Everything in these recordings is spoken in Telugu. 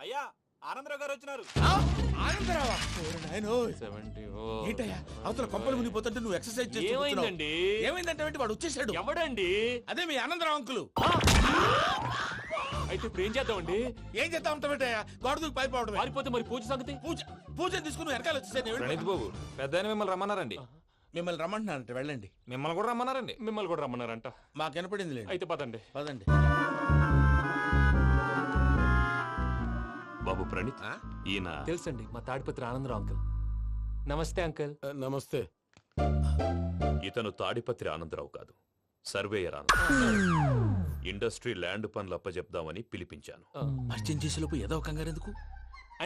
అయ్యా ఆనందరావు గారు వచ్చినారు. ఆనందరావా? ఏంటయ్యా అవతల కొంపలు మునిగిపోతుంటే నువ్వు ఎక్సర్సైజ్ ఏమైందండి? ఏమైందంటే వాడు వచ్చేసాడు. ఎవడండి? అదే మీ ఆనందరావు అంకులు. అయితే ఇప్పుడు ఏం చేద్దామండి? ఏం చేస్తా ఉంటావేటయ్యా? గోడ దూకి పైపోవడం. పారిపోతే మరి పూజ సంగతి? పూజ తీసుకుని వెనకాల వచ్చేసాను. ప్రణీత్ బాబు పెద్ద మిమ్మల్ని రమ్మన్నారండి. మిమ్మల్ని రమ్మంటున్నారంట, వెళ్ళండి. మిమ్మల్ని కూడా రమ్మన్నారండి. మిమ్మల్ని కూడా రమ్మన్నారంట. మాకు వినపడింది లేండి. అయితే పదండి. పదండి. బాబు ప్రణీత్, ఈయన తెలుసండి, మా తాడిపత్రి ఆనందరావు అంకుల్. నమస్తే అంకుల్. నమస్తే. ఇతను తాడిపత్రి ఆనందరావు కాదు, సర్వేయర్ ఆనందరావు. ఇండస్ట్రీ ల్యాండ్ పనులు అప్పచెప్దామని పిలిపించాను. పరిచయం చేసేలోపు ఏదో కంగారు ఎందుకు?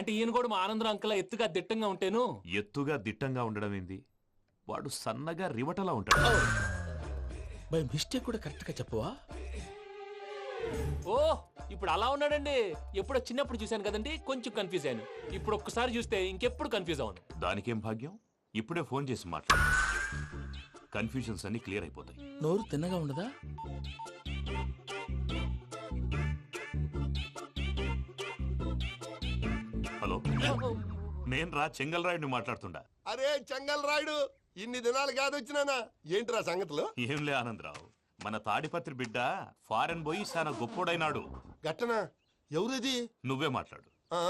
అంటే ఈయన కూడా మా ఆనందరావు అంకుల్ ఎత్తుగా దిట్టంగా ఉంటేను. ఎత్తుగా దిట్టంగా ఉండడం ఏంది? వాడు సన్నగా రివటలా ఉంటాడు. బై మిస్టేక్ కూడా కరెక్ట్ గా చెప్పవా? ఓ ఇప్పుడు అలా ఉన్నాడండి. ఎప్పుడో చిన్నప్పుడు చూశాను కదండి, కొంచెం కన్ఫ్యూజ్ అయ్యాను. ఇప్పుడు ఒక్కసారి చూస్తే ఇంకెప్పుడు కన్ఫ్యూజ్ అవ్వను. దానికేం భాగ్యం, ఇప్పుడే ఫోన్ చేసి మాట్లాడు. కన్ఫ్యూజన్స్ అన్ని క్లియర్ అయిపోతాయి. నోరు తిన్నగా ఉండదా? హలో, నేను రా చెంగల్రాయుడిని మాట్లాడుతుండా. అరే చెంగల్ రాయుడు, ఇన్ని దినాలు కాదు వచ్చినానా? ఏంట్రా సంగతులు? ఏంలే ఆనందరావు, మన తాడిపత్రి బిడ్డ ఫారెన్ పోయి చాలా గొప్పోడైనాడు. గట్టనా? ఎవరిది? నువ్వే మాట్లాడు. ఆ,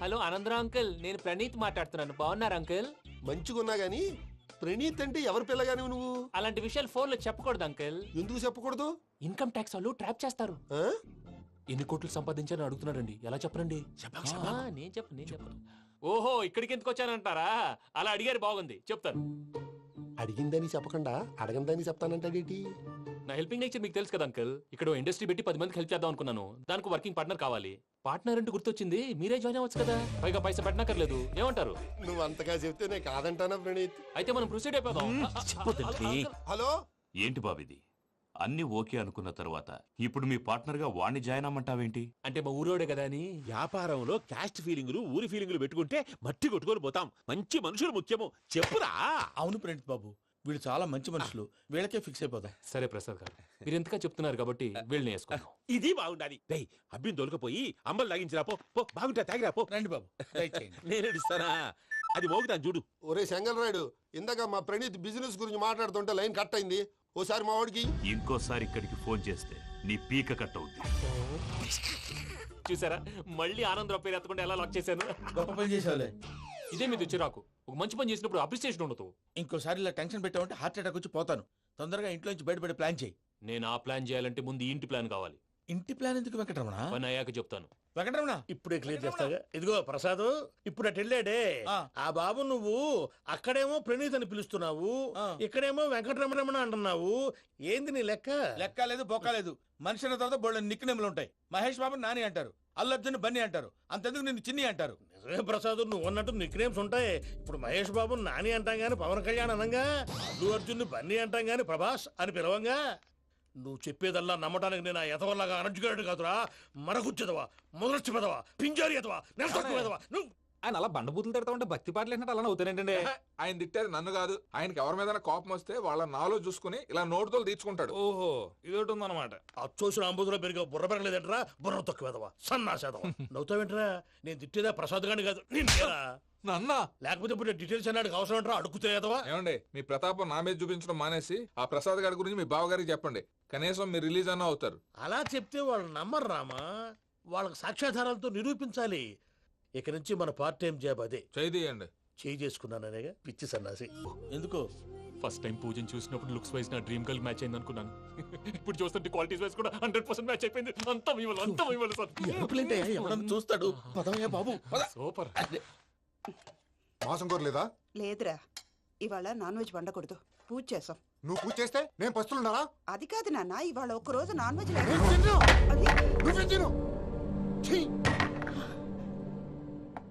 హలో ఆనందరావు అంకుల్, నేను ప్రణీత్ మాట్లాడుతున్నాను. బాగున్నారు అంకుల్? మంచిగున్నా గాని ప్రణీత్ అంటే ఎవరి పిల్లగాని నువ్వు? అలాంటి విషయాలు ఫోన్ లో చెప్పకూడదు అంకుల్. ఎందుకు చెప్పకూడదు? ఇన్కమ్ ట్యాక్స్ వాళ్ళు ట్రాప్ చేస్తారు. ఆ? ఎన్ని కోట్లు సంపాదించాలని అడుగుతున్నారండి. ఎలా చెప్పరండి? నేను చెప్పను. ఓహో, ఇక్కడికి ఎందుకు వచ్చానంటారా? అలా అడిగారు, బాగుంది, చెప్తాను. అడిగిందని చెప్పకుండా అడగందని చెప్తానంటాడేటి? నా హెల్పింగ్ నేచర్ మీకు తెలుసు కదా అంకుల్. ఇక్కడ ఇండస్ట్రీ పెట్టి 10 మందికి హెల్ప్ చేద్దాం అనుకున్నాను. దానికి వర్కింగ్ పార్ట్నర్ కావాలి. పార్ట్నర్ అంటే గుర్తొచ్చింది, మీరే జాయిన్ అవ్వచ్చు కదా. పైగా పైసా పెట్టనక్కర్లేదు. ఏమంటారు? నువ్వు అంతగా చెప్తే నేను కాదంటానా ప్రణీత్? అయితే మనం ప్రొసీడ్ అయిపోదాం. హలో, ఏంటి బాబిది? అన్ని ఓకే అనుకున్న తర్వాత ఇప్పుడు మీ పార్ట్నర్ గా వాణ్ణి జాయిన్ అమ్మంటావేంటి? అంటే మా ఊరోడే కదా అని. వ్యాపారంలో క్యాస్ట్ ఫీలింగులు ఊరి ఫీలింగులు పెట్టుకుంటే మట్టి కొట్టుకొని పోతాం. మంచి మనుషులు ముఖ్యము. చెప్పురా. అవును ప్రణీత్ బాబు, వీళ్ళు చాలా మంచి మనుషులు. వీళ్ళకే ఫిక్స్ అయిపోదాం. సరే ప్రసాద్ గారు, మీరు ఎంతగా చెప్తున్నారు కాబట్టి వీళ్ళని వేసుకుందాం. ఇది బాగుండాలి. డేయ్ అబ్బిని దొలకపోయి అంబలు లాగించిరా పో. పో బాగుంటా తాగిరా పో. రండి బాబు, దయచేయండి. నేను ఇస్తానా? అది మోగుతాను చూడు. ఒరే చెంగల్ రాయుడు, ఇందాక మా ప్రణీత్ బిజినెస్ గురించి మాట్లాడుతుంటే లైన్ కట్ అయింది. ఓసారి మా వాడికి. ఇంకోసారి ఇక్కడికి ఫోన్ చేస్తే నీ పీక కట్ అవుద్ది. చూసారా, మళ్ళీ ఆనందరావు పేరు ఎత్తకుండా ఎలా లాక్ చేశాను. గొప్ప పని చేసేవాళ్ళే. ఇదే మీద చిరాకు. ఒక మంచి పని చేసినప్పుడు అప్రిసియేషన్ ఉండదు. ఇంకోసారి ఇలా టెన్షన్ పెట్టామంటే హార్ట్ అటాక్ వచ్చి పోతాను. తొందరగా ఇంట్లో నుంచి బయటపడే ప్లాన్ చేయి. నేను ఆ ప్లాన్ చేయాలంటే ముందు ఈ ఇంటి ప్లాన్ కావాలి. ఇంటి ప్లాన్ ఎందుకు వెంకటరమణ? పని అయ్యాక చెప్తాను. వెంకటరమణ ఇప్పుడే క్లియర్ చేస్తాగా. ఇదిగో ప్రసాద్, ఇప్పుడు అటు వెళ్ళాడే ఆ బాబు, నువ్వు అక్కడేమో ప్రణీత్ అని పిలుస్తున్నావు, ఇక్కడేమో వెంకటరమణ అంటున్నావు. ఏంది నీ లెక్క? లెక్క లేదు, బొక్క లేదు. మనిషి అన్న తర్వాత బోళ్ళ నిక్నెములు ఉంటాయి. మహేష్ బాబు నాని అంటారు, అల్లర్జున్ బన్నీ అంటారు, అంతెందుకు నిన్ను చిన్ని అంటారు. నిజమే ప్రసాద్, నువ్వు అన్నట్టు నిక్ నేమ్స్ ఉంటాయి. ఇప్పుడు మహేష్ బాబు నాని అంటాం గాని పవన్ కళ్యాణ్ అనంగా, అల్లు అర్జున్ బన్నీ అంటాం గాని ప్రభాస్ అని పిలవంగా. నువ్వు చెప్పేదల్లా నమ్మటానికి నేను ఆ ఎతవల్లాగా అనర్జుకేటెడ్ కాదురా. మరగుచ్చదవా, మొదలచ్చి పెదవా, పింజారి ఎదవా, నెలసొక్కు పెదవా. నువ్వు ఆయన అలా బండబూతులు తిడతా ఉంటే భక్తి పాటలు ఏంటంటే అలా అవుతానంటే. ఆయన తిట్టేది నన్ను కాదు. ఆయనకి ఎవరి మీద కోపం వస్తే వాళ్ళ నాలో చూసుకుని ఇలా నోటుతో తీర్చుకుంటాడు. ఓహో, ఇదొకటి ఉందన్నమాట. అచ్చోసిన అంబుధులో పెరిగే బుర్ర పెరగలేదంటరా. బుర్ర తొక్కు వెదవా, సన్నాసేదవా. నవ్వుతావేంటరా? నేను తిట్టేదా ప్రసాద్ గాని కాదు, నిన్నేరా. నన్న లేకపోతే ఇప్పుడు డీటెయిల్స్ అన్నాడు అవసరం అంటారా? అడుగుతాయేదవా. ఏమండి, మీ ప్రతాపం నా మీద చూపించడం మానేసి ఆ ప్రసాద్ గారి గురించి మీ బావగారికి చెప్పండి. కనీసం మీరు రిలీజ్ అన్న అవుతారు. అలా చెప్తే వాళ్ళు నమ్మరు రామా. వాళ్ళకి సాక్ష్యాధారాలతో నిరూపించాలి. ఇక నుంచి మన పార్ట్ టైం జాబ్ అదే. చేయండి. చేయి చేసుకున్నాననేగా పిచ్చి సన్నాసి. ఎందుకు? ఫస్ట్ టైం పూజను చూసినప్పుడు లుక్స్ వైజ్ నా డ్రీమ్ గర్ల్ మ్యాచ్ అయింది అనుకున్నాను. ఇప్పుడు చూస్తుంటే క్వాలిటీస్ వైజ్ కూడా 100% మ్యాచ్ అయిపోయింది. అంతా మీ వల్ల సార్. ఎవడన్నా చూస్తాడు. పదవయ్యా బాబు, పద. సూపర్. మాసం కోరలేదా? లేదురా, ఇవాళ నాన్ వెజ్ వండకూడదు. పూజ చేసాం. నువ్వు పూజ చేస్తే నేను పస్తులున్నారా? అది కాదు నాన్న, ఇవాళ ఒక్కరోజు నాన్ వెజ్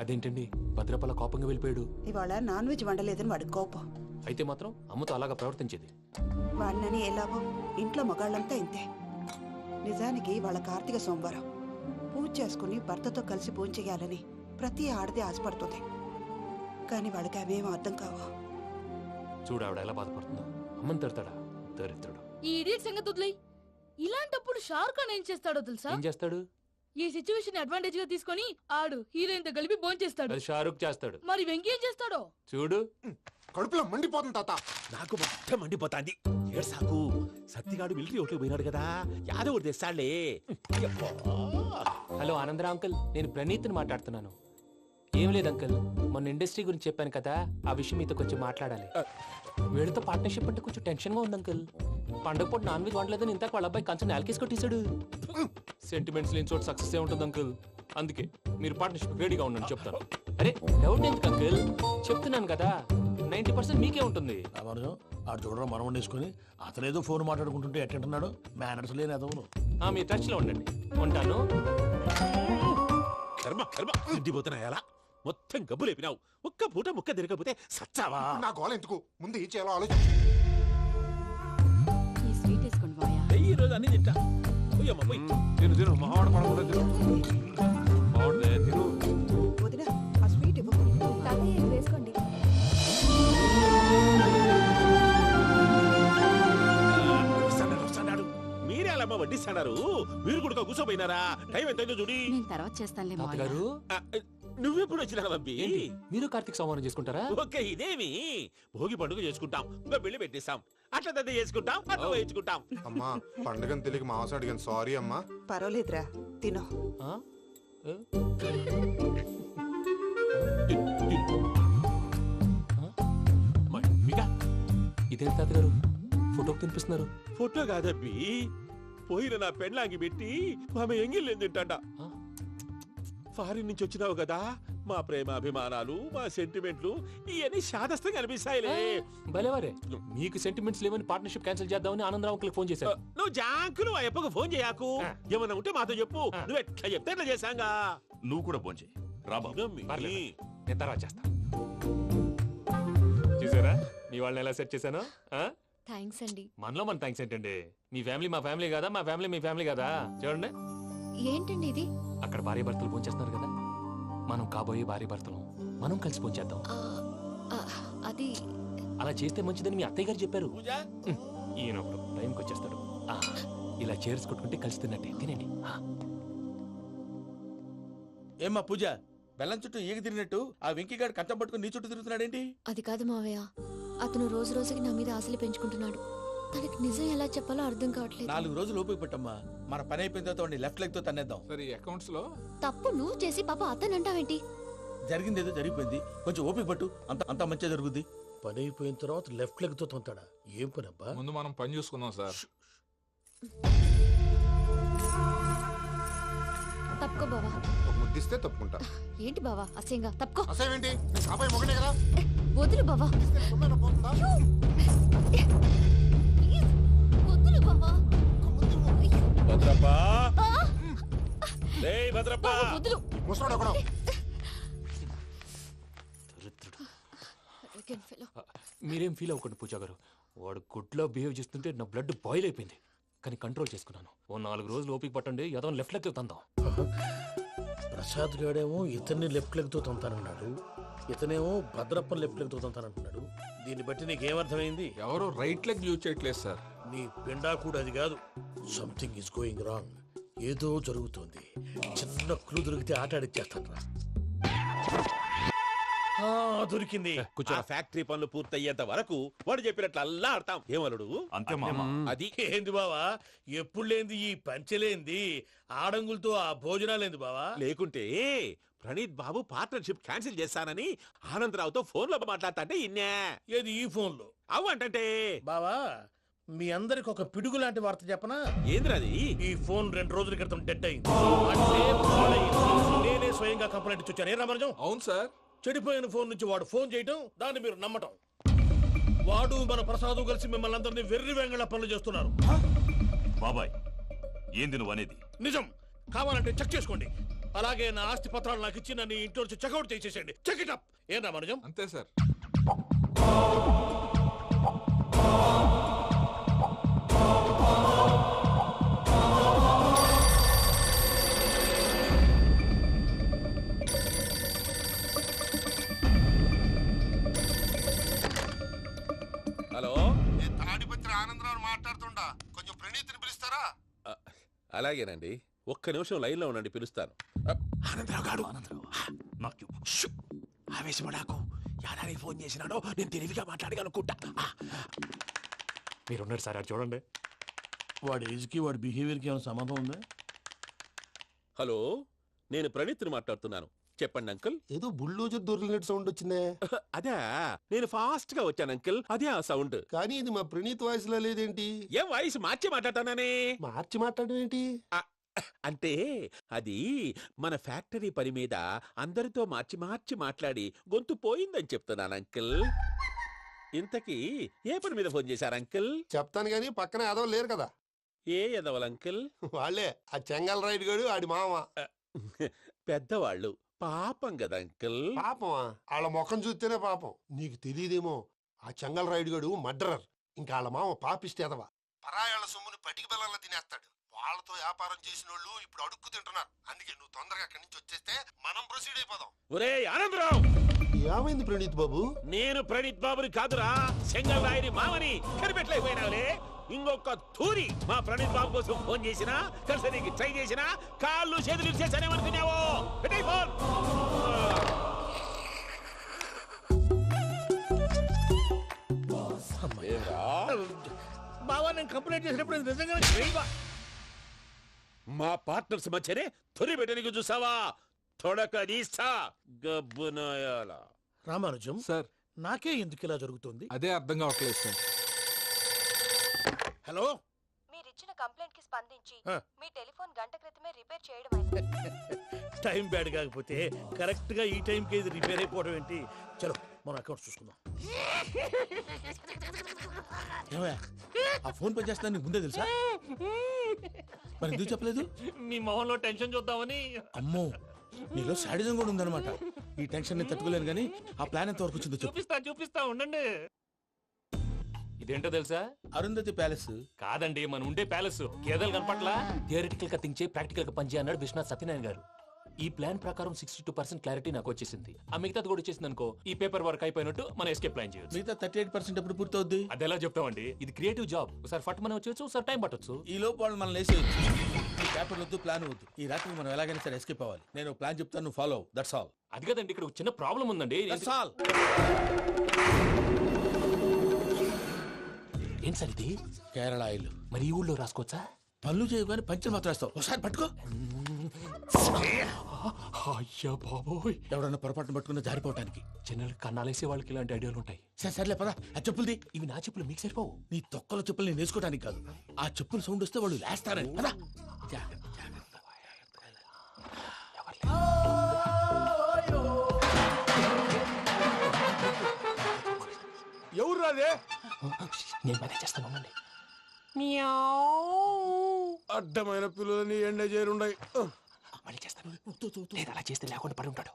అదేంటండి, భద్రపల కోపంగా వెళ్ళిపోయాడు. ఇవాళ నాన్ వెజ్ వండలేదని వాడి కోపం. అయితే మాత్రం అమ్మతో అలాగా ప్రవర్తించేది. వాడినని ఎలాగో ఇంట్లో మగాళ్ళంతా ఇంతే. నిజానికి వాళ్ళ కార్తీక సోమవారం పూజ చేసుకుని భర్తతో కలిసి పూజ చేయాలని ప్రతి ఆడది ఆశపడుతుంది. కానీ వాళ్ళకి అవేం అర్థం కావు. చూడు ఆవిడ ఎలా బాధపడుతుందో. అమ్మని తిడతాడా దరిద్రుడు. ఈ ఇడియట్ సంగతి వదిలేయ్. ఇలాంటప్పుడు షారుఖ్ ఖాన్ ఏం చేస్తాడో తెలుసా? ఏం చేస్తాడు? ఈ సిచ్యువేషన్ అడ్వాంటేజ్ గా తీసుకొని ఆడు హీరోయిన్ తో కలిపి భోంచేస్తాడు. అది షారుఖ్ చేస్తాడు. మరి వెంకీ ఏం చేస్తాడో చూడు. కడుపులో మండిపోతుంది తాత. నాకు మొత్తం మండిపోతాంది. ఏడు సాకు సత్తిగాడు మిలిటరీ ఒకటి పోయినాడు కదా, యాదవ్ ఒకటి తెస్తాడులే. యబ్బా. హలో ఆనందరా అంకుల్, నేను ప్రణీత్ని మాట్లాడుతున్నాను. ఏం లేదు అంకుల్, మొన్న ఇండస్ట్రీ గురించి చెప్పాను కదా, ఆ విషయం మీతో కొంచెం మాట్లాడాలి. వీళ్ళతో పార్ట్నర్షిప్ అంటే కొంచెం టెన్షన్ గా ఉంది అంకుల్. పండగ పూట నాన్ వెజ్ వండలేదని ఇంతకు వాళ్ళ అబ్బాయి కంచెం నేలకేసి కొట్టేశాడు. సెంటిమెంట్స్ లేని చోట సక్సెస్ ఏ ఉంటుంది అంకుల్. అందుకే మీరు పార్ట్నర్షిప్ రెడీగా ఉండండి చెప్తాను. అరే డౌట్ ఎందుకు అంకుల్, చెప్తున్నాను కదా 90% మీకే ఉంటుంది. రామానుజం ఆడు చూడడం మనం వండేసుకుని అతనేదో ఫోన్ మాట్లాడుకుంటుంటే ఎట్టంటున్నాడు. మేనర్స్ లేని అదవును. మీ టచ్ లో ఉండండి. ఉంటాను. కర్మ కర్మ తిండిపోతున్నా ఎలా మొత్తం గబ్బు లేపినావు. ఒక్క పూట ముక్క తిరగకపోతే సచ్చావా? నా గోల ఎందుకు, ముందు ఏం చేయాలో ఆలోచించు. ఈ స్వీట్ వేసుకోండి బాయా. ఈ రోజు అన్ని తింటా. పోయమ్మ పోయి. తిను తిను మావాడు పడకుండా తిను. మావాడిదే తిను. వదిన ఆ స్వీట్ ఇవ్వు. తాతయ్య వేసుకోండి. వస్తాడు. మీరే అలా వడ్డిస్తాడారు. మీరు కూడా కూర్చోపోయినారా? టైం ఎంతైందో చూడి. నేను తర్వాత చేస్తానులే మావయ్య. తాతగారు ఆ, నువ్వెప్పుడు వచ్చినా బంబి? ఏంటి మీరు కార్తీక్ సంహారం చేసుకుంటారా? ఓకే, ఇదేమి భోగి పండుగ చేసుకుంటాం, ఇంకా పెళ్లి పెట్టేస్తాం, అట్లా దద్ద చేసుకుంటాం, అట్లా వేయించుకుంటాం. అమ్మా పండుగని తెలియక మాంసం అడిగాను, సారీ అమ్మా. పర్వాలేదురా, తినో. ఆ? ఏ? మమ్మిగా ఇదేంటి తాతగారు ఫోటోకి తినిపిస్తున్నారు? ఫోటో కాదబ్బి, పోయిన నా పెళ్ళాంగి పెట్టి ఆమె ఎంగిల్లేం తింటాడ. ఆ? ఫారిన్ నుంచి వచ్చినావు కదా, మా ప్రేమ అభిమానాలు, మా సెంటిమెంట్లు ఇవన్నీ శాదస్తంగా అనిపిస్తాయిలే. భలేవారే, మీకు సెంటిమెంట్స్ లేవని పార్ట్నర్షిప్ క్యాన్సిల్ చేద్దామని ఆనందరావు అంకుల్ ఫోన్ చేశారు. నువ్వు జాంకులు ఆ ఎప్పకు ఫోన్ చేయకు. ఏమన్నా ఉంటే మాతో చెప్పు. నువ్వు ఎట్లా చెప్తే ఎట్లా చేశాంగా. నువ్వు కూడా పోంచే రాబాబు. పర్లేదు, నేను తర్వాత చేస్తా. చూసారా మీ వాళ్ళని ఎలా సెట్ చేశాను? థ్యాంక్స్ అండి. మనలో మన థ్యాంక్స్ ఏంటండి? మీ ఫ్యామిలీ మా ఫ్యామిలీ కదా, మా ఫ్యామిలీ మీ ఫ్యామిలీ కదా. చూడండి, ఏంటండి ఇది? అక్కడ భార్య భర్తలు పోంచేస్తున్నారు కదా, మనం కాబోయే భార్య భర్తలు మనం కలిసి పోంచేద్దాం. అది అలా చేస్తే మంచిదని మీ అత్తయ్య గారు చెప్పారు. పూజ ఈయన ఒకడు టైంకి వచ్చేస్తాడు. ఇలా చేర్స్ కొట్టుకుంటే కలిసి తిన్నట్టే. తినండి. ఏమ్మా పూజ, బెల్లం చుట్టూ ఈగ తిరిగినట్టు ఆ వెంకీగాడు కంచం పట్టుకుని నీ చుట్టూ తిరుగుతున్నాడేంటి? అది కాదు మావయ్య, అతను రోజు రోజుకి నా మీద ఆశలు పెంచుకుంటున్నాడు. తనకి నిజం ఎలా చెప్పాలో అర్థం కావట్లేదు. 4 రోజులు ఓపిక పట్టమ్మా, మన పని అయిపోయిన తర్వాత వాడిని లెఫ్ట్ లెగ్ తో తన్నేద్దాం. సరే అకౌంట్స్ లో తప్పు నువ్వు చేసి పాప అతను అంటావేంటి? జరిగింది ఏదో జరిగిపోయింది, కొంచెం ఓపిక పట్టు, అంత మంచిగా జరుగుద్ది. పని అయిపోయిన తర్వాత లెఫ్ట్ లెగ్ తో తొంతాడా? ఏం పని అబ్బా? ముందు మనం పని చూసుకుందాం సార్. తప్పుకో బావా. ఒక ముద్దిస్తే తప్పుకుంటా. ఏంటి బావా అసహ్యంగా? తప్పుకో. అసేమేంటి, నీ కాబోయే మొగనే కదా. వదులు బావా. సొమ్మేనా పోతుందా? ప్లీజ్, వదులు బావా. భద్రప్ప, రేయ్ భద్రప్ప. బావా, వదులు. ముసలోడు ఒకడు. Arrogant fellow. మీరేం ఫీల్ అవ్వకండి పూజా గారు. వాడు గుడ్లో బిహేవ్ చేస్తుంటే నా బ్లడ్ బాయిల్ అయిపోయింది, కానీ కంట్రోల్ చేసుకున్నాను. ఓ 4 రోజులు ఓపిక పట్టండి, ఏదో లెఫ్ట్ లెగ్ తందాం. ప్రసాద్ గాడేమో ఇతన్ని లెఫ్ట్ లెగ్ తో తొంతానన్నాడు, ఇతనేమో భద్రప్పని లెఫ్ట్ లెగ్ తో తొంతానంటున్నాడు. దీన్ని బట్టి నీకేమర్థమైంది? ఎవరు రైట్ లెగ్ యూజ్ చేయట్లేదు సార్. నీ పిండా కూడా అది కాదు. Something is going wrong. ఏదో జరుగుతోంది. చిన్న క్లూ దొరికితే ఆట ఆడిచ్చేస్తాను రా. దొరికింది. ఆ ఫ్యాక్టరీ పనులు పూర్తయ్యేంత వరకు వాడు చెప్పినట్లు అల్లా ఆడతాం. ఏమలుడు అంతే మామ. అది ఏంది బావా, ఎప్పుడు లేంది ఈ పంచలేంది, ఆడంగులతో ఆ భోజనాలేంది బావా? లేకుంటే ప్రణీత్ బాబు పార్ట్నర్షిప్ క్యాన్సిల్ చేస్తానని ఆనందరావుతో ఫోన్ లో మాట్లాడతాంటే ఇన్నే. ఏది ఈ ఫోన్ లో? అవు అంటే బావా, మీ అందరికి ఒక పిడుగు లాంటి వార్త చెప్పనా? ఏంద్రది? ఈ ఫోన్ 2 రోజుల క్రితం డెడ్ అయింది. అంటే పాడైంది. నేనే స్వయంగా కంప్లైంట్ ఇచ్చి వచ్చాను. ఏ రామరాజం? అవును సార్. చెడిపోయిన ఫోన్ నుంచి వాడు ఫోన్ చేయటం, దాన్ని మీరు నమ్మటం. వాడు మన ప్రసాదు కలిసి మిమ్మల్ని అందరినీ వెర్రి వెంగళ పనులు చేస్తున్నారు. బాబాయ్, ఏంది నువ్వు అనేది? నిజం. కావాలంటే చెక్ చేసుకోండి. అలాగే నా ఆస్తి పత్రాలు నాకు ఇచ్చి నన్ను ఇంట్లో నుంచి చెక్అౌట్ చేసేసండి. Check it up. ఏం రామరాజం? అంతే సార్. హలో, నేను తాడిపత్రి ఆనందరావు మాట్లాడుతుండా, కొంచెం ప్రణీతిని పిలుస్తారా? అలాగేనండి. ఒక్క నిమిషం లైన్లో ఉండండి, పిలుస్తాను. ఆనందరావు గాడు ఆవేశపడాకు. యాదానికి ఫోన్ చేసినాడో నేను తెలివిగా మాట్లాడగలనుకుంటా. మీరున్నారు సార్, అది చూడండి. వాడి ఏజ్కి వాడి బిహేవియర్కి ఏమైనా సంబంధం ఉందా? హలో, నేను ప్రణీత్ని మాట్లాడుతున్నాను. చెప్పండి అంకుల్. ఏదో బుల్డోజర్ దొరికినట్టు సౌండ్ వచ్చిందే. అదే, నేను ఫాస్ట్ గా వచ్చాను అంకుల్, అదే ఆ సౌండ్. కానీ ఇది మా ప్రణీత్ వాయిస్ లో లేదేంటి? ఏం వాయిస్ మార్చి మాట్లాడతానని? మార్చి మాట్లాడడం ఏంటి? అంటే అది మన ఫ్యాక్టరీ పని మీద అందరితో మార్చి మార్చి మాట్లాడి గొంతు పోయిందని చెప్తున్నాను అంకుల్. ఇంతకీ ఏ పని మీద ఫోన్ చేశారు అంకుల్? చెప్తాను గానీ పక్కన ఏదో లేరు కదా. ఏ ఎదవలు అంకుల్? వాళ్ళే ఆ చెంగల్ రైడ్ గడు ఆడి మామ. పెద్దవాళ్ళు, పాపం కదా అంకుల్. పాపమా? వాళ్ళ ముఖం చూస్తేనే పాపం. నీకు తెలియదేమో, ఆ చెంగల్ రైడ్ గడు మర్డరర్. ఇంకా వాళ్ళ మామ పాపిస్తేదవా. పరాయాళ్ళ సొమ్ముని పటికి బెల్లంలో తినేస్తాడు. వాళ్ళతో వ్యాపారం చేసిన వాళ్ళు ఇప్పుడు అడుక్కు తింటున్నారు. అందుకే నువ్వు తొందరగా అక్కడి నుంచి వచ్చేస్తే మనం ప్రొసీడ్ అయిపోదాం. ఒరే ఆనందరావు! ఏమైంది ప్రణీత్ బాబు? నేను ప్రణీత్ బాబుని కాదురా, సెంగల్ రాయని మామని. కనిపెట్టలేకపోయినావులే. ఇంకొక తూరి మా ప్రణీత్ బాబు కోసం ఫోన్ చేసినా, కలిసి నీకు ట్రై చేసినా కాళ్ళు చేతులు చేశానేమనుకున్నావో. పెట్టేయ్ ఫోన్. బావా, నేను కంప్లైంట్ చేసినప్పుడు ఇది నిజంగానే చేయవా? మా పార్ట్నర్స్ మధ్యనే తొలి పెట్టడానికి చూసావా? తొడక నీస్తా గబ్బునాయాల. రామానుజం సార్, నాకే ఎందుకు ఇలా జరుగుతుంది? అదే అర్థం కావట్లేదు సార్. హలో, మీరిచ్చిన కంప్లైంట్ కి స్పందించి ఆ. మీ టెలిఫోన్ గంట క్రితమే రిపేర్ చేయడం టైం బ్యాడ్ కాకపోతే కరెక్ట్ గా ఈ టైంకి ఇది రిపేర్ అయిపోవడం ఏంటి? చలో మన అకౌంట్ చూసుకుందాం. ఏమయ్య, ఆ ఫోన్ పని చేస్తున్నా నీకు ముందే తెలుసా? మరి ఎందుకు చెప్పలేదు? మీ మొహంలో టెన్షన్ చూద్దామని. అమ్మో, నీలో శాడిజం కూడా ఉందన్నమాట. ఈ టెన్షన్ ని తట్టుకోలేను కానీ ఆ ప్లాన్ ఎంత వరకు వచ్చిందో చెప్పు. చూపిస్తా ఉండండి. ఇదేంటో తెలుసా? అరుంధతి ప్యాలెస్ కాదండి, మన ఉండే ప్యాలెస్. గేదెలు కనపట్లా? థియరిటికల్ గా థింక్ చేయి, ప్రాక్టికల్ గా పనిచేయి అన్నాడు విశ్వనాథ్ సత్యనారాయణ గారు. ఈ ప్లాన్ ప్రకారం 62% క్లారిటీ నాకు వచ్చేసింది. ఆ మిగతాది కూడా వచ్చేసింది అనుకో, ఈ పేపర్ వర్క్ అయిపోయినట్టు మనం ఎస్కేప్ ప్లాన్ చేయొచ్చు. మిగతా 38% ఎప్పుడు పూర్తవుద్ది? అది ఎలా చెప్తామండి? ఇది క్రియేటివ్ జాబ్. ఒకసారి ఫట్ మనం వచ్చేయచ్చు, ఒకసారి టైం పట్టొచ్చు. ఈ లోపు వాళ్ళు మనం లేసేయచ్చు. ఈ పేపర్ వద్దు, ప్లాన్ వద్దు. ఈ రాత్రి మనం ఎలాగైనా సరే ఎస్కేప్ అవ్వాలి. నేను ప్లాన్ చెప్తాను, నువ్వు ఫాలో. That's all. అది కదండి, ఇక్కడ ఒక చిన్న ప్రాబ్లం ఉందండి. That's all. ఏం సార్ ఇది? కేరళ ఆయిల్. మరి ఈ ఊళ్ళో రాసుకోవచ్చా? పనులు చేయవు కానీ పంచర్ మాత్రం వేస్తావు. ఒకసారి పట్టుకో. అయ్యా బాబోయ్, ఎవడన్నా పొరపాటున పట్టుకున్న జారిపోవటానికి. జనరల్ కన్నాలేసే వాళ్ళకి ఇలాంటి ఐడియాలు ఉంటాయి. సర్లే పదా, ఆ చెప్పులది. ఇవి నా చెప్పులు, మీకు సరిపోవు. నీ తొక్కల చెప్పులు నేను వేసుకోవడానికి కాదు, ఆ చెప్పులు సౌండ్ వస్తే వాళ్ళు లేస్తారని. పదా. ఎవరు రాదే? నేను మేనేజ్ చేస్తాను, ఉండండి. అడ్డమైన పిల్లలని ఎండ చేరుండయి. మళ్ళీ చేస్తాను. లేదు, అలా చేస్తే లేకుండా పడి ఉంటాడు.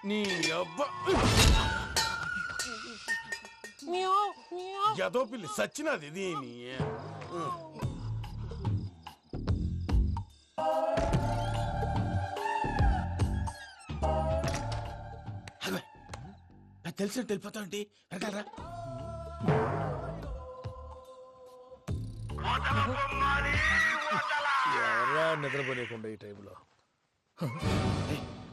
నీ అబ్బ ఎదో పిల్లి సచ్చినది దీని. తెలిసినట్టు వెళ్ళిపోతావు ఏంటి? వెనకాలరా. ఎవరా నిద్రపోలేకుండా ఈ టైంలో?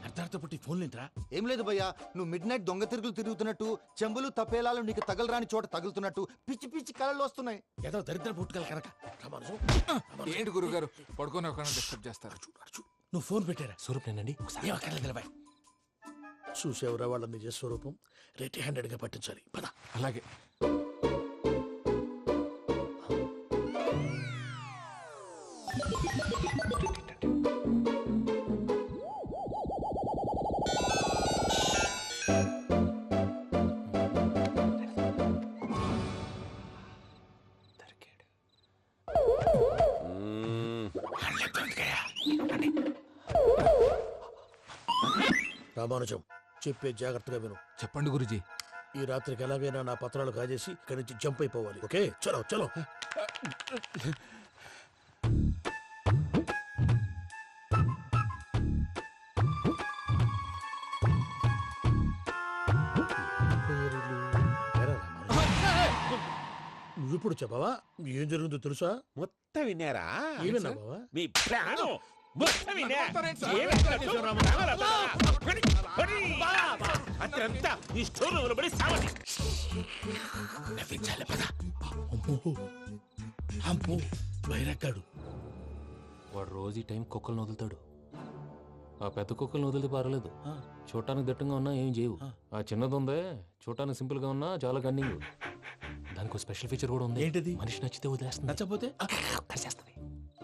అర్ధార్థ పుట్టి ఫోన్ లేంట్రా. ఏం లేదు భయ్యా, నువ్వు మిడ్ నైట్ దొంగ తిరుగులు తిరుగుతున్నట్టు, చెంబులు తపేలాలు నీకు తగలరాని చోట తగులుతున్నట్టు పిచ్చి పిచ్చి కళలు వస్తున్నాయి. ఏదో దరిద్ర పుట్టుకల కనుక. ఏంటి గురుగారు పడుకొని ఒక డిస్టర్బ్ చేస్తారు? నువ్వు ఫోన్ పెట్టారా? స్వరూప్ నేనండి. ఏం అక్కర్లేదు నిలబాయ్. చూసేవరా వాళ్ళ నిజ స్వరూపం. రెట్టి హ్యాండెడ్ గా పట్టించాలి. పద. అలాగే. రామానుజం, చెప్పే జాగ్రత్తగా విను. చెప్పండి గురుజీ. ఈ రాత్రికి ఎలాగైనా నా పత్రాలు కాజేసి ఇక్కడి నుంచి జంప్ అయిపోవాలి. ఓకే, చలో చలో. ఇప్పుడు చెప్పవా ఏం జరుగుతుందో తెలుసా? మొత్తం విన్నారా? ఏమన్నా బావా? మీ ప్రాణం మొత్తం విన్నా. అత్యంతా ఈ స్టోర్ రూమ్ పడి సావండి. నవ్వించాలి పద. అమ్మో బైరక్కాడు. వాడు రోజు ఈ టైం కుక్కలను వదులుతాడు. ఆ పెద్ద కుక్కలను వదిలితే పర్వాలేదు, చూడటానికి దట్టంగా ఉన్నా ఏం చేయవు. ఆ చిన్నది ఉందే, చూడటానికి సింపుల్ గా ఉన్నా చాలా గన్నింగ్. దానికి స్పెషల్ ఫీచర్ కూడా ఉంది. ఏంటిది? మనిషి నచ్చితే వదిలేస్తుంది, నచ్చపోతే కరిచేస్తుంది.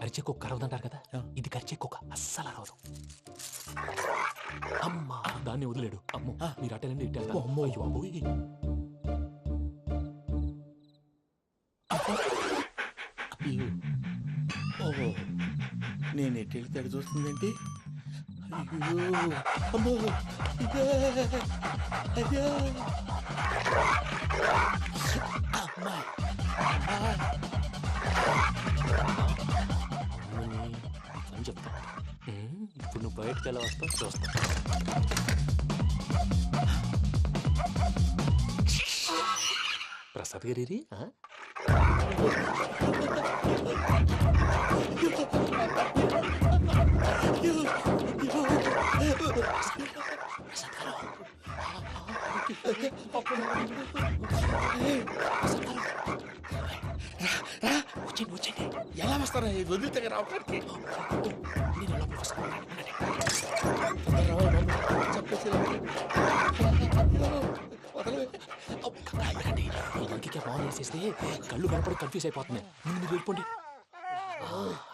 అరిచే కుక్క అరవదంటారు కదా, ఇది కరిచే కుక్క అస్సలు అరవదు. అమ్మా దాన్ని వదిలేడు. అమ్మో మీరు అటెండి ఇటు వెళ్తారు. అమ్మో అయ్యో అమ్మోయ్. ఓహో నేను ఎటు వెళ్తే అటు చూస్తుందేంటి? అయ్యో అమ్మో ఇదే అయ్యో అమ్మా అని చెప్తా. ఇప్పుడు నువ్వు బయటకు ఎలా వస్తావు చూస్తా. ప్రసాద్ గారి వచ్చండి. ఎలా వస్తారా వదిలితే రావడానికి? ఫోన్ వేసేస్తే కళ్ళు కనపడి కన్ఫ్యూజ్ అయిపోతున్నాయి. మీరు వెళ్ళిపోండి.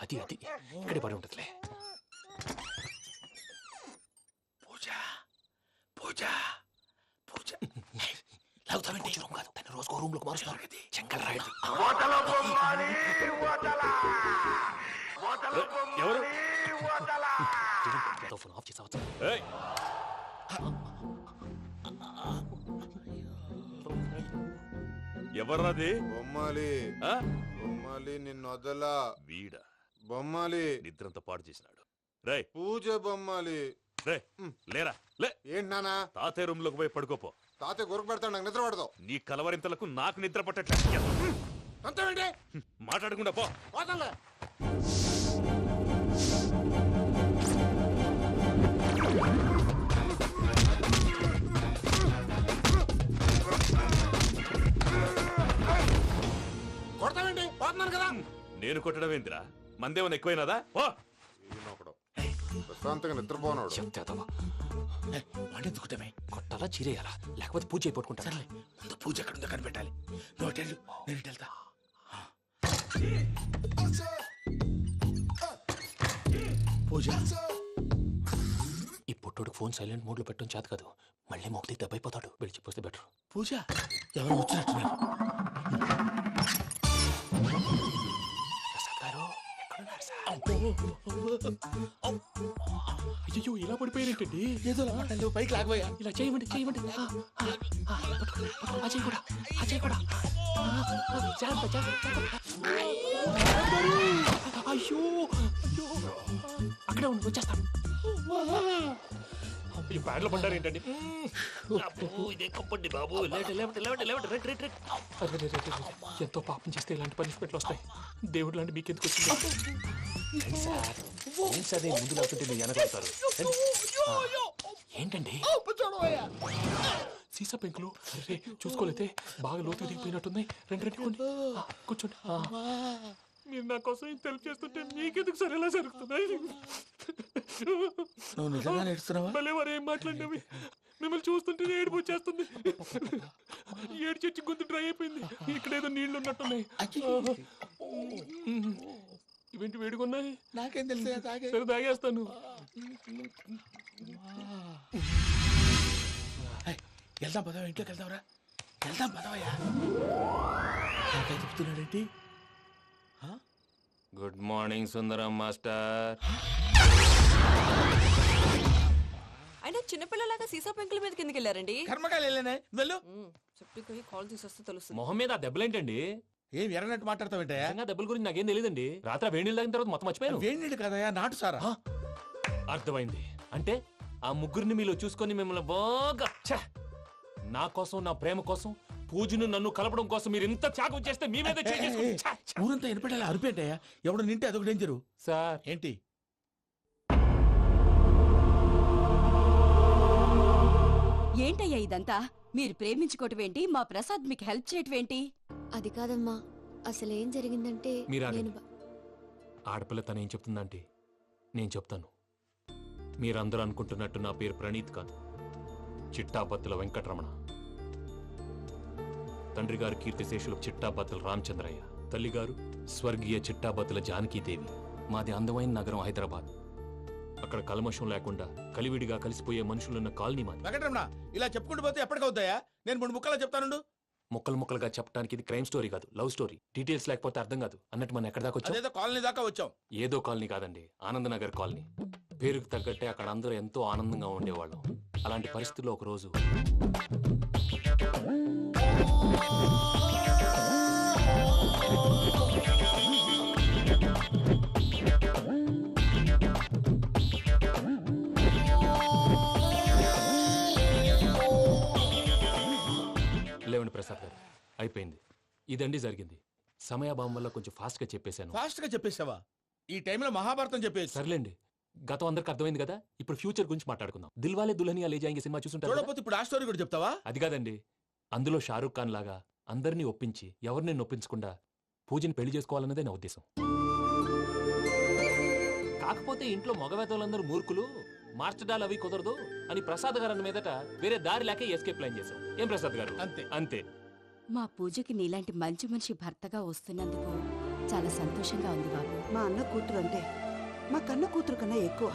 అది అది ఇక్కడే పడి ఉంటుందిలే. పూజ పూజ పూజ లాగుతామంటే రూమ్ కాదు, తన రోజుకో రూమ్ లోకి మారుస్తున్నారు కదా. చెంగల్ రాయుడు ఎవరు? ఫోన్ ఆఫ్ చేసావచ్చు. ఎవర్రాది? బొమ్మాలి బొమ్మాలి నిన్ను వదలా. వీడా బొమ్మాలి నిద్రంతా పాడు చేసినాడు. రే పూజ బొమ్మాలి. రే లేరా లే. ఏంటి నానా? తాతయ్య రూమ్ లోకి పోయి పడుకోపో. తాతయ్య గురకు పెడతాడు, నాకు నిద్ర పడతావు. నీ కలవరింతలకు నాకు నిద్ర పట్టట్లేదు. అంతేంటి? మాట్లాడకుండా పో. పోతాలే. కొడతావేంటి? పోతున్నాను కదా. నేను కొట్టడం ఏంటిరా? మందేమన్నా ఎక్కువైనదా? ఓ ఈయనొకడు ప్రశాంతంగా నిద్రపోనాడు. చెప్తావా వాడెందుకుంటామే? కొట్టాలా చీరేయాలా లేకపోతే పూజ అయిపోట్టుకుంటా. సర్లే ముందు పూజ ఎక్కడుందో కనిపెట్టాలి. నువ్వు అటెళ్ళు, నేను ఇటు వెళ్తా. పూజ ఈ పుట్టోడు ఫోన్ సైలెంట్ మోడ్ లో పెట్టడం చేత కాదు. మళ్ళీ మొక్కి దెబ్బైపోతాడు. వెళ్ళి చెప్పొస్తే బెటర్. పూజ ఎవరు వచ్చినట్టున్నారు? ప్రసాద్ గారు ఎక్కడున్నారు సార్? అయ్యో ఇలా పడిపోయినట్టండి. ఏదో లాగా పైకి లాగబోయా. ఇలా చేయమండి చేయమండి. అజయ్ కూడా అజయ్ కూడా జాగ్రత్త జాగ్రత్త. అయ్యో అక్కడే ఉండి వచ్చేస్తాను. ఈ బ్యాడ్లో పడ్డారు ఏంటండి? ఎంతో పాపం చేస్తే ఇలాంటి పనిష్మెంట్లు వస్తాయి. దేవుడు లాంటి మీకెందుకు వచ్చింది? ఏం సార్ నేను ముందు లేకుంటే మీరు వెనకాడతారు. ఏంటండి సీసా పెంకులు? అరే చూసుకోలేతే బాగా లోతు దిగిపోయినట్టున్నాయి. రెండు రెండు కూర్చోండి. మీరు నా కోసం ఇంత హెల్ప్ చేస్తుంటే మీకెందుకు సరే ఎలా జరుగుతున్నాయి? నువ్వు నిజంగా నేర్చుతున్నావా? మళ్ళీ వారు ఏం మాట్లాడినవి మిమ్మల్ని చూస్తుంటే ఏడుపు వచ్చేస్తుంది. ఏడు చెట్టు గొంతు డ్రై అయిపోయింది. ఇక్కడ ఏదో నీళ్లు ఉన్నట్టున్నాయి. ఇవేంటి వేడుకున్నాయి? నాకేం తెలుసు? సరే తాగేస్తాను. వెళ్దాం పదవా, ఇంట్లోకి వెళ్దాంరా. వెళ్దాం పదవయ్యా. చెప్తున్నాడేంటి? గుడ్ మార్నింగ్ సుందరం మాస్టర్. అయినా చిన్నపిల్లలాగా సీసా పెంకుల మీద కిందకి వెళ్ళారండి. కర్మకాయలు వెళ్ళానే వెళ్ళు. చెప్పి కాల్ తీసేస్తే తెలుస్తుంది. మొహం మీద ఆ దెబ్బలేంటండి? ఏం ఎర్రనట్టు మాట్లాడతావేంటయ్యా? దెబ్బల గురించి నాకేం తెలియదండి. రాత్రి వేడి నీళ్ళు తాగిన తర్వాత మొత్తం మర్చిపోయాను. వేడి నీళ్ళు కదయా, నాటు సారా. అర్థమైంది. అంటే ఆ ముగ్గురిని మీలో చూసుకొని మిమ్మల్ని బాగా నా కోసం నా ప్రేమ కోసం పూజను నన్ను కలపడం కోసం మీరు ఇంత త్యాగం చేస్తే మీ మీద ఊరంతా వినపడేలా అరిపేంటయ్యా ఎవడు నింటే అదొక డేంజరు. సార్ ఏంటి ఏంటయ్యా ఇదంతా? మీరు ప్రేమించుకోవటం ఏంటి? మా ప్రసాద్ మీకు హెల్ప్ చేయటం ఏంటి? అది కాదమ్మా, అసలు ఏం జరిగిందంటే మీరు నేను ఆడపిల్ల తను ఏం చెప్తుందంటే నేను చెప్తాను. మీరందరూ అనుకుంటున్నట్టు నా పేరు ప్రణీత్ కాదు, చిట్టాబత్తుల వెంకటరమణ. తండ్రి గారు కీర్తిశేషులు చిట్టాబత్తుల రామచంద్రయ్య, తల్లిగారు స్వర్గీయ చిట్టాబత్తుల జానకీదేవి. మాది అందమైన నగరం హైదరాబాద్. అక్కడ కల్మషం లేకుండా కలివిడిగా కలిసిపోయే మనుషులున్న కాలనీ మాది. వెంకటరమణ ఇలా చెప్పుకుంటూ పోతే ఎప్పటికవుతాయా? నేను 3 ముక్కలా చెప్తానుండు. ముక్కలు ముక్కలుగా చెప్పడానికి ఇది క్రైమ్ స్టోరీ కాదు, లవ్ స్టోరీ. డీటెయిల్స్ లేకపోతే అర్థం కాదు. అన్నట్టు మనం ఎక్కడ దాకా వచ్చాం? అదేదో కాలనీ దాకా వచ్చాం. ఏదో కాలనీ కాదండి, ఆనందనగర్ కాలనీ. పేరుకు తగ్గట్టే అక్కడ అందరూ ఎంతో ఆనందంగా ఉండేవాళ్ళం. అలాంటి పరిస్థితుల్లో ఒక రోజు లేవండి ప్రసాద్ గారు, అయిపోయింది. ఇదండి జరిగింది. సమయాభావం వల్ల కొంచెం ఫాస్ట్ గా చెప్పేశాను. ఫాస్ట్ గా చెప్పేసావా? ఈ టైంలో మహాభారతం చెప్పేసి. సర్లేండి, గతం అందరికి అర్థమైంది కదా. ఇప్పుడు ఫ్యూచర్ గురించి మాట్లాడుకుందాం. దిల్వాలే దుల్హనియా లే జాయేంగే సినిమా చూసుంటారు. చూడకపోతే ఇప్పుడు ఆ స్టోరీ కూడా చెప్తావా? అది కాదండి, అందులో షారూక్ ఖాన్ లాగా అందరినీ ఒప్పించి ఎవరిని నొప్పించకుండా పూజని పెళ్లి చేసుకోవాలన్నదే నా ఉద్దేశం. కాకపోతే ఇంట్లో మగవేతలందరూ మూర్ఖులు, మార్చడాలు అవి కుదరదు అని ప్రసాద్ గారు అన్న మీదట వేరే దారి లేక ఎస్కేప్ ప్లాన్ చేశాం. ఏం ప్రసాద్ గారు? అంతే అంతే. మా పూజకి నీలాంటి మంచి మనిషి భర్తగా వస్తున్నందుకు చాలా సంతోషంగా ఉంది బాబు. మా అన్న కూతురు అంటే మా కన్న కూతురు కన్నా ఎక్కువ.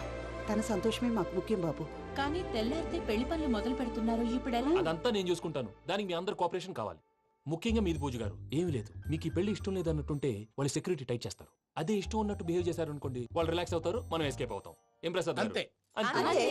తన సంతోషమే మాకు ముఖ్యం బాబు. కానీ తెల్లారితే పెళ్లి పనులు మొదలు పెడుతున్నారు, ఇప్పుడెలా? అదంతా నేను చూసుకుంటాను. దానికి మీ అందరు కోఆపరేషన్ కావాలి. ముఖ్యంగా మీది పూజ గారు. ఏమీ లేదు, మీకు ఈ పెళ్లి ఇష్టం లేదు అన్నట్టుంటే వాళ్ళు సెక్యూరిటీ టైట్ చేస్తారు. అదే ఇష్టం ఉన్నట్టు బిహేవ్ చేశారు అనుకోండి, వాళ్ళు రిలాక్స్ అవుతారు, మనం ఎస్కేప్ అవుతాం. ఏం ప్రసాద్ గారు? అంతే. అంతే.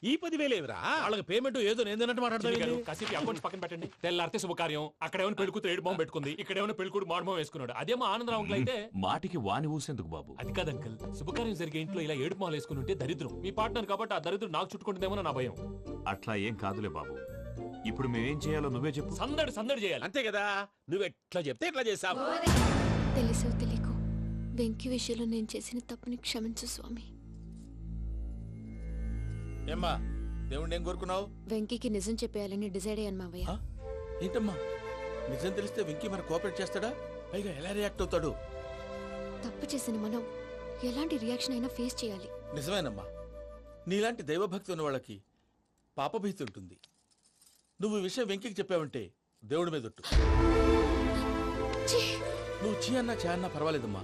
ఈ 10,000 ఏమిరా? వాళ్ళకి పేమెంట్ ఏదో నేను మాట్లాడతాను. కాసేపు అకౌంట్స్ పక్కన పెట్టండి. తెల్లారితే శుభకార్యం. అక్కడేమైనా పెళ్లి కూతురు ఏడు బాంబు పెట్టుకుంది, ఇక్కడేమైనా పెళ్లి కూతురు మాడు బాంబు వేసుకున్నాడు. అదేమో ఆనందరావు అంకుల్ అయితే మాటికి వాని ఊసేందుకు బాబు? అది కాదు అంకుల్, శుభకార్యం జరిగే ఇంట్లో ఇలా ఏడు మాలు వేసుకుని ఉంటే దరిద్రం. మీ పార్ట్నర్ కాబట్టి ఆ దరిద్రం నాకు చుట్టుకుంటుందేమో నా భయం. అట్లా ఏం కాదులే బాబు. ఇప్పుడు మేమేం చేయాలో నువ్వే చెప్పు. సందడి సందడి చేయాలి. అంతే కదా, నువ్వు ఎట్లా చెప్తే ఎట్లా చేసావు. తెలుసో తెలియకో వెంకీ విషయంలో నేను చేసిన తప్పుని క్షమించు స్వామి. ఏమ్మా దేవుణ్ణి ఏం కోరుకున్నావు? వెంకీకి నిజం చెప్పేయాలని డిసైడ్ అయ్యాను మావయ్య. ఏంటమ్మా నిజం తెలిస్తే వెంకీ మన కోఆపరేట్ చేస్తాడా? పైగా ఎలా రియాక్ట్ అవుతాడు? తప్పు చేసిన మనం ఎలాంటి రియాక్షన్ అయినా ఫేస్ చేయాలి. నిజమేనమ్మా, నీలాంటి దైవభక్తి ఉన్న వాళ్ళకి పాపభీతి ఉంటుంది. నువ్వు ఈ విషయం వెంకీకి చెప్పావంటే దేవుడి మీద ఒట్టు. నువ్వు చీ అన్నా చే అన్నా పర్వాలేదమ్మా,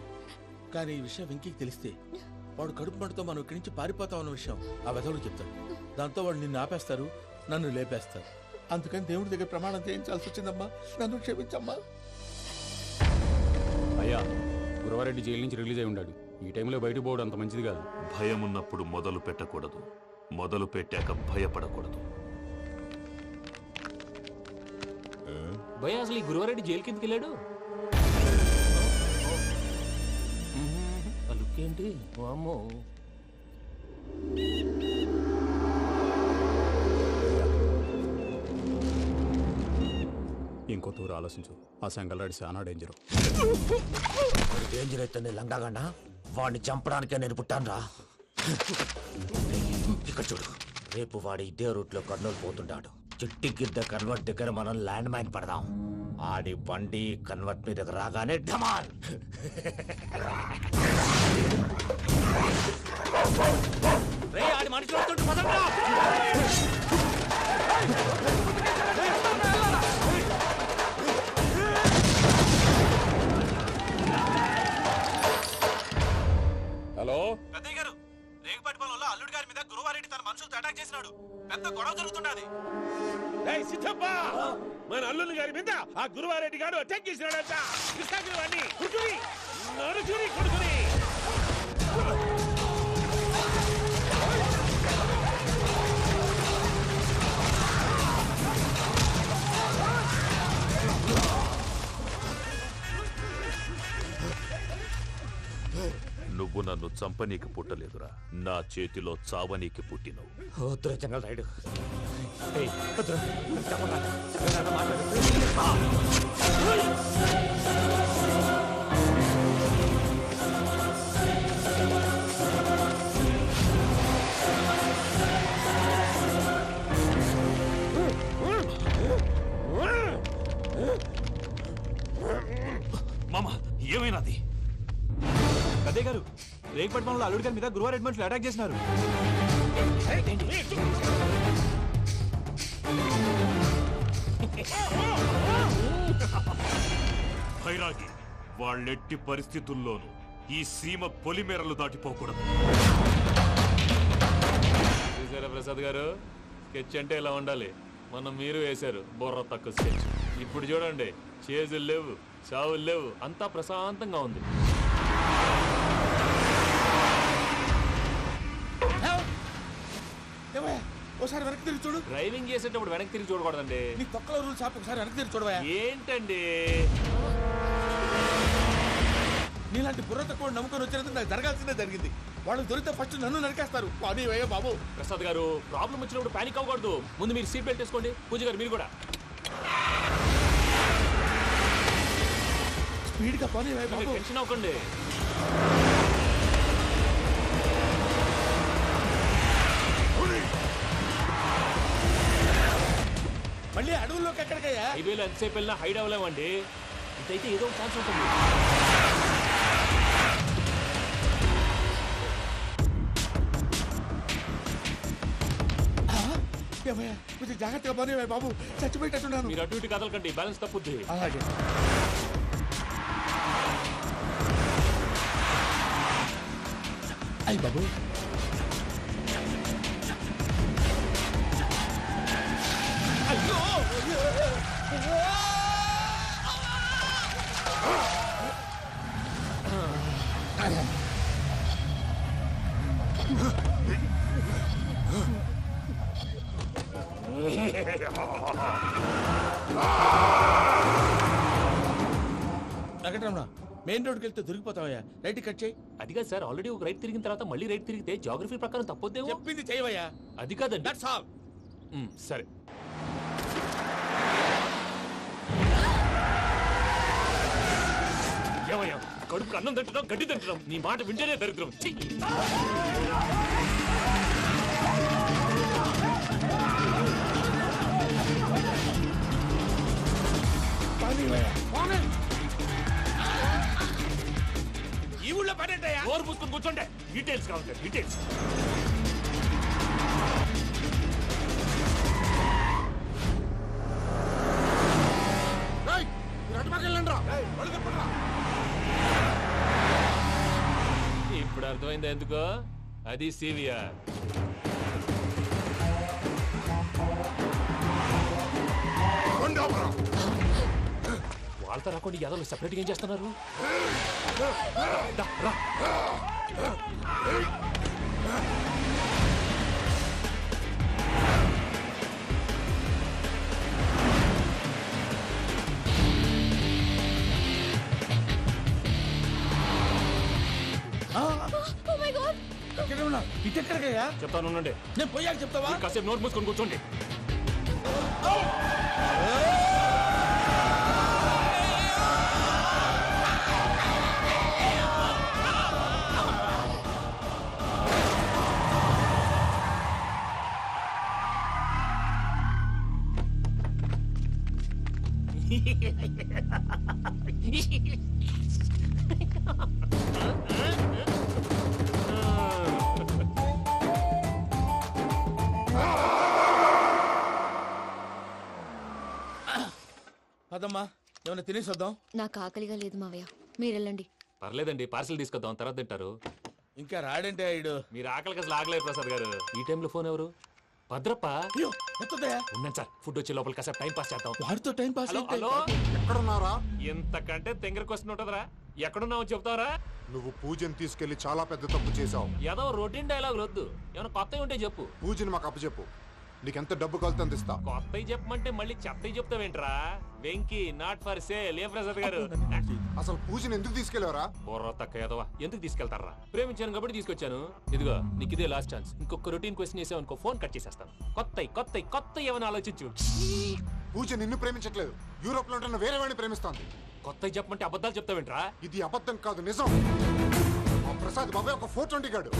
కానీ ఈ విషయం వెంకీకి తెలిస్తే వాడు కడుపు మంటతో మనం ఇక్కడి నుంచి పారిపోతాం అన్న విషయం ఆ వెధవుడు చెప్తాడు. దాంతో వాడు నిన్ను ఆపేస్తారు, నన్ను లేపేస్తారు. అందుకని దేవుడి దగ్గర ప్రమాణం చేయించాల్సి వచ్చిందమ్మా. నన్ను క్షమించమ్మా. అయ్యా, గురవారెడ్డి జైలు నుంచి రిలీజ్ అయి ఉన్నాడు. ఈ టైంలో బయటకు పోవడం అంత మంచిది కాదు. భయం ఉన్నప్పుడు మొదలు పెట్టకూడదు, మొదలు పెట్టాక భయపడకూడదు. భయ అసలు ఈ గురువారెడ్డి జైలు కిందకి వెళ్ళాడు. ఏంటి వామ్మో. ఇంకో తూరు ఆలోచించు. ఆ సంగల్రాడి చాలా డేంజర్. డేంజర్ అయితే లంగాగండ వాడిని చంపడానికే నేను పుట్టాను రా. ఇక్కడ చూడు, రేపు వాడి ఇదే రూట్ లో కర్నూలు పోతుంటాడు. చిట్టి గిద్ద కన్వర్ట్ దగ్గర మనం ల్యాండ్ మైన్ పడదాం. ఆడి బండి కన్వర్ట్ మీద రాగానే ఢమాన్. ఆడి మనుషులు వస్తుంటే పదండ్రా. హలో పెద్దయ్య గారు, రేగుపాటి పొలంలో అల్లుడి గారి మీద గురువారెడ్డి తన మనుషులతో అటాక్ చేసినాడు. పెద్ద గొడవ జరుగుతున్నది. సిద్ధప్ప, మన అల్లుని గారి మీద ఆ గురువారెడ్డి గారు అటాక్ చేసినాడంట. కృష్ణాగిరి వాడిని కుడుకుని నరుచుని కొడుకుని. నువ్వు నన్ను చంపనీకి పుట్టలేదురా, నా చేతిలో చావనీకి పుట్టినవు. వద్దురా జంగల్ రైడ్. మామ ఏమైనాది? అదే గారు, రేగుపట్ మనలో అల్లుడి గారి మీద గురువారెడ్డి మనుషులు అటాక్ చేసినారు. భైరాగి, వాళ్ళెట్టి పరిస్థితుల్లోనూ ఈ సీమ పొలిమేరలు దాటిపోకూడదు. చూసారా ప్రసాద్ గారు, స్కెచ్ అంటే ఇలా ఉండాలి. మనం మీరు వేశారు బుర్ర తక్కువ స్కెచ్. ఇప్పుడు చూడండి, చేజులు లేవు, చావులు లేవు, అంతా ప్రశాంతంగా ఉంది. ఒకసారి వెనక్కి తిరిగి చూడు. డ్రైవింగ్ చేసేటప్పుడు వెనక్కి తిరిగి చూడకూడదండి. నీ తొక్కలో రూల్స్ ఆపు, ఒకసారి వెనక్కి తిరిగి చూడవా. ఏంటండి నీలాంటి బుర్ర తక్కువ నమ్ముకొని వచ్చినందుకు నాకు జరగాల్సిందే జరిగింది. వాళ్ళు దొరికితే ఫస్ట్ నన్ను నరికేస్తారు. కానీ అయ్యో బాబు. ప్రసాద్ గారు, ప్రాబ్లం వచ్చినప్పుడు పానిక్ అవ్వకూడదు. ముందు మీరు సీట్ బెల్ట్ వేసుకోండి. పూజ గారు మీరు కూడా స్పీడ్గా పని బాబు. టెన్షన్ అవ్వకండి. మళ్ళీ అడవుల్లోకి ఎక్కడికయ్యా? హైవేలో ఎంతసేపు వెళ్ళినా హైడ్ అవ్వలేమండి. ఇదైతే ఏదో ఒక ఛాన్స్ ఉంటుంది. కొంచెం జాగ్రత్తగా పని బాబు, చచ్చిపోయేటట్టున్నాను. మీరు అటు ఇటు కదలకండి, బ్యాలెన్స్ తప్పుద్ది. అలాగే. అయ్యి బాబు, వెంకటరమణ, మెయిన్ రోడ్కి వెళ్తే దొరికిపోతావయ్యా. రైట్ కట్ చేయి. అది కాదు సార్, ఆల్రెడీ ఒక రైట్ తిరిగిన తర్వాత మళ్ళీ రైట్ తిరిగితే జాగ్రఫీ ప్రకారం తప్పొద్దేమో. చెప్పింది చేయవయ్యా. అది కాదండి. That's all. సరే. ఏమయ్యా, కడుపుకు అన్నం తింటున్నాం, గడ్డి తింటున్నాం, నీ మాట వింటేనే దరిద్రం. ఈ ఊళ్ళో పని ఏంటయ్యా? నోరు పూసుకొని కూర్చోండి. డీటెయిల్స్ కావాలి, డీటెయిల్స్. ఇప్పుడు అర్థమైంది ఎందుకో. అది సివిఆర్. వాళ్ళతో రాకుండా యాదవ్ సెపరేట్గా ఏం చేస్తున్నారు? రా. ఇటెక్కడికయ్యా? చెప్తాను ఉండండి. నేను పోయాక చెప్తావా? కాసేపు నోట్ మూసుకొని కూర్చోండి. అదమ్మా, ఏమైనా తినేసి వద్దాం. నాకు ఆకలిగా లేదు మావయ్య, మీరు వెళ్ళండి. పర్లేదండి, పార్సిల్ తీసుకొద్దాం, తర్వాత తింటారు. ఇంకా రాడంటే ఇడు. మీరు ఆకలికి అసలు ఆగలేదు ప్రసాద్ గారు. ఈ టైంలో ఫోన్ ఎవరు? భద్రప్ప. ఉన్నాను సార్, ఫుడ్ వచ్చే లోపల కాసేపు టైం పాస్ చేద్దాం. వాడితో టైం పాస్. హలో, ఎక్కడున్నారా? ఎంతకంటే తెంగర క్వశ్చన్ ఉంటుందిరా. ఎక్కడున్నావు చెప్తావరా? నువ్వు పూజని తీసుకెళ్లి చాలా పెద్ద తప్పు చేశావు. ఏదో రొటీన్ డైలాగ్ వద్దు, ఏమైనా కొత్తవి ఉంటే చెప్పు. పూజని మాకు అప్పచెప్పు. నీకెంత డబ్బు కలితే అంత ఇస్తా. కొత్తవి చెప్పమంటే మళ్ళీ చెత్తవి చెప్తావేంట్రా? Venky not for sale. ఏ ప్రసాద్ గారు అసలు పూజని ఎందుకు తీసుకెళ్లేవరా? బుర్ర తక్క ఏదవా, ఎందుకు తీసుకెళ్తారా? ప్రేమించాను కాబట్టి తీసుకొచ్చాను. ఇదిగో నీకు ఇదే లాస్ట్ ఛాన్స్. ఇంకొక రొటీన్ క్వశ్చన్ చేసావు అనుకో, ఫోన్ కట్ చేసేస్తాను. కొత్త ఏమైనా ఆలోచించు. పూజ నిన్ను ప్రేమించట్లేదు, యూరోప్ లో ఉంటున్న వేరే వాడిని ప్రేమిస్తోంది. కొత్తవి చెప్పమంటే అబద్ధాలు చెప్తావేంట్రా? ఇది అబద్ధం కాదు, నిజం. ఆ ప్రసాద్ బాబాయ్ ఒక 420 గాడు,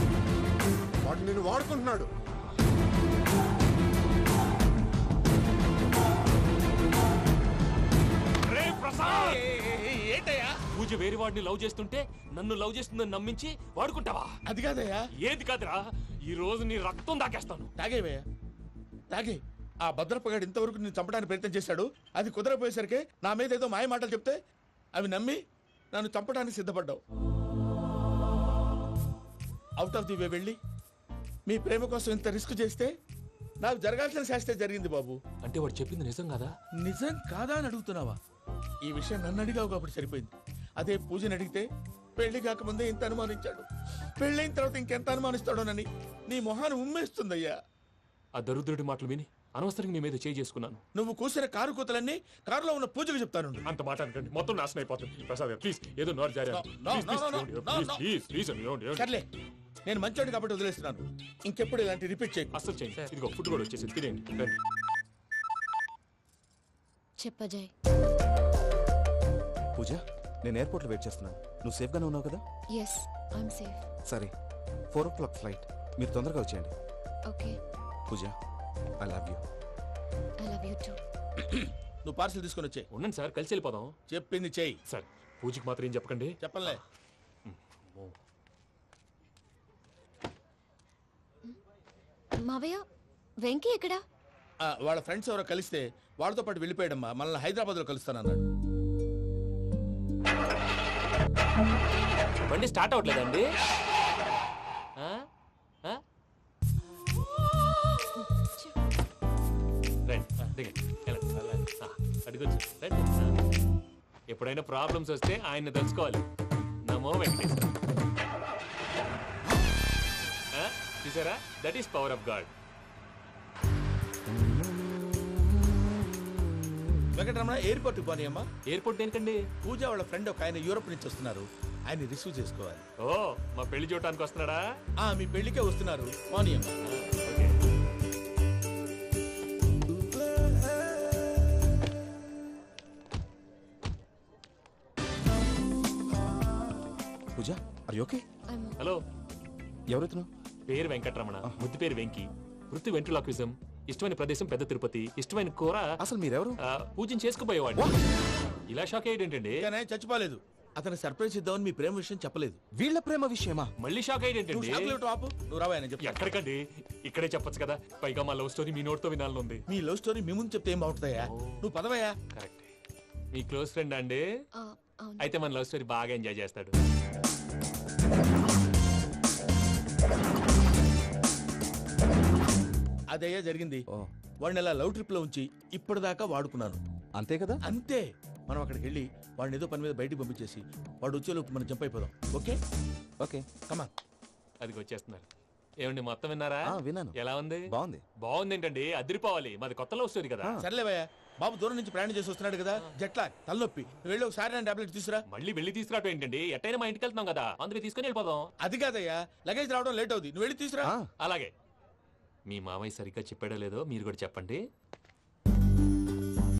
వాడు నిన్ను వాడుకుంటున్నాడు. ఏంటయ్యా? పూజ వేరే వాడిని లవ్ చేస్తుంటే నన్ను లవ్ చేస్తుందని నమ్మించి వాడుకుంటావా? అది కాదయ్యా. ఏది కాదురా, ఈ రోజు నీ రక్తం దాకేస్తాను. తాగేవయ్యా, తాగే. ఆ భద్రపగాడు ఇంతవరకు నేను చంపడానికి ప్రయత్నం చేశాడు. అది కుదరపోయేసరికి నా మీద ఏదో మాయ మాటలు చెప్తే అవి నమ్మి నన్ను చంపడానికి సిద్ధపడ్డావు. అవుట్ ఆఫ్ ది వే వెళ్ళి మీ ప్రేమ కోసం ఇంత రిస్క్ చేస్తే నాకు జరగాల్సిన శాస్త్రే జరిగింది బాబు. అంటే వాడు చెప్పింది నిజం కదా? నిజం కాదా అని అడుగుతున్నావా? ఈ విషయం నన్ను అడిగావు కాబట్టి సరిపోయింది. అదే పూజని అడిగితే పెళ్లి కాకముందే ఇంత అనుమానించాడు, పెళ్ళైన తర్వాత ఇంకెంత అనుమానిస్తాడోనని నీ మొహాన్ని ఉమ్మేస్తుందయ్యా. ఆ దరిద్రుడి మాటలు విని అనవసరంగా నీ మీద చేయి చేసుకున్నాను. నువ్వు కూసిన కారు కూతలన్నీ కారులో ఉన్న పూజకు చెప్తాను. అంత మాట అనకండి, మొత్తం నాశనం అయిపోతుంది. ప్రసాద్ ప్లీజ్, ఏదో నోరు జారీ. సర్లే, నేను మంచోడు కాబట్టి వదిలేస్తున్నాను. ఇంకెప్పుడు ఇలాంటి రిపీట్ చేయి. అసలు చేయండి. ఇదిగో ఫుడ్ కూడా వచ్చేసి తినేయండి. రండి. చెప్పజాయ్. పూజ, నేను ఎయిర్పోర్ట్లో వెయిట్ చేస్తున్నాను. నువ్వు సేఫ్గానే ఉన్నావు కదా? Yes, I'm safe. సరే, 4 o'clock ఫ్లైట్. మీరు తొందరగా వచ్చేయండి. Okay. Pooja, I love you. I love you too. నువ్వు పార్సల్ తీసుకొని వచ్చే. ఉండండి సార్, కలిసి వెళ్ళిపోదాం. చెప్పింది చెయ్యి. సార్, పూజకి మాత్రం ఏం చెప్పకండి. చెప్పలే. మావయ్య, వెంకీ ఎక్కడా? వాళ్ళ ఫ్రెండ్స్ ఎవరో కలిస్తే వాళ్ళతో పాటు వెళ్ళిపోయాడమ్మా. మనల్ని హైదరాబాద్లో కలుస్తానన్నాడు. బండి స్టార్ట్ అవ్వట్లేదండి. ఎప్పుడైనా ప్రాబ్లమ్స్ వస్తే ఆయన్ని తెలుసుకోవాలి. నమో వెంకటేశ్వర. చూసారా, that is power of God. Venkataramana, airport పోనీ అమ్మా. ఎయిర్పోర్ట్ దేనికండి? పూజ వాళ్ళ ఫ్రెండ్ ఒక ఆయన యూరోప్ నుంచి వస్తున్నారు, ఆయన రిసీవ్ చేసుకోవాలి. ఓ, మా పెళ్లి చూడటానికి వస్తున్నాడా? మీ పెళ్లికే వస్తున్నారు, పోనీ అమ్మా. పూజ, ఆర్ యు ఓకే? హలో, ఎవరైతును? పేరు వెంకటరమణ, ముద్దు పేరు వెంకీ, వృత్తి వెంట్రులాక్విజం, ఇష్టమైన ప్రదేశం పెద్ద తిరుపతి, ఇష్టమైన కూర. అసలు మీరెవరు? పూజను చేసుకుపోయేవాడు. ఇలా షాక్ అయ్యేటండి. చచ్చిపోలేదు. అతను సర్ప్రైజ్ ఇద్దామని మీ ప్రేమ విషయం చెప్పలేదు. వీళ్ళ ప్రేమ విషయమా? మళ్ళీ షాక్ అయ్యేటండి. నువ్వు రావా చెప్పి. ఎక్కడికండి, ఇక్కడే చెప్పొచ్చు కదా. పైగా మా లవ్ స్టోరీ మీ నోటితో వినాలనుంది. మీ లవ్ స్టోరీ మీ ముందు చెప్తే ఏం బాగుంటుందయ్యా? నువ్వు పదవయ్యా. కరెక్ట్. మీ క్లోజ్ ఫ్రెండ్ అండి? అయితే మన లవ్ స్టోరీ బాగా ఎంజాయ్ చేస్తాడు. అదయ్యా జరిగింది. వాడిని అలా లవ్ ట్రిప్ లో ఉంచి ఇప్పటిదాకా వాడుకున్నాను. అంతే కదా? అంతే. మనం అక్కడికి వెళ్ళి వాడిని ఏదో పని మీద బయటికి పంపించేసి వాడు వచ్చేలోపు మనం జంప్ అయిపోదాం. ఓకే ఓకే, కమా. అది వచ్చేస్తున్నారు. ఏమండి, మొత్తం విన్నారా? విన్నాను. ఎలా ఉంది? బాగుంది. బాగుంది ఏంటండి, అదిరిపోవాలి. మాది కొత్త లవ్ స్టోరీ కదా. సర్లేవయ్యా, బాబు దూరం నుంచి ప్రయాణం చేసి వస్తున్నాడు కదా, జట్లా తలనొప్పి. వెళ్ళి ఒకసారి నా టాబ్లెట్ తీసుకురా. మళ్ళీ వెళ్ళి తీసుకురావటం ఏంటండి? ఎట్టైనా మా ఇంటికి వెళ్తున్నాం కదా, అందుకే తీసుకుని వెళ్ళిపోదాం. అది కాదయ్యా, లగేజ్ రావడం లేట్ అవుతుంది. నువ్వు వెళ్ళి తీసుకురా. అలాగే. మీ మామయ్య సరిగ్గా చెప్పాడో లేదో మీరు కూడా చెప్పండి.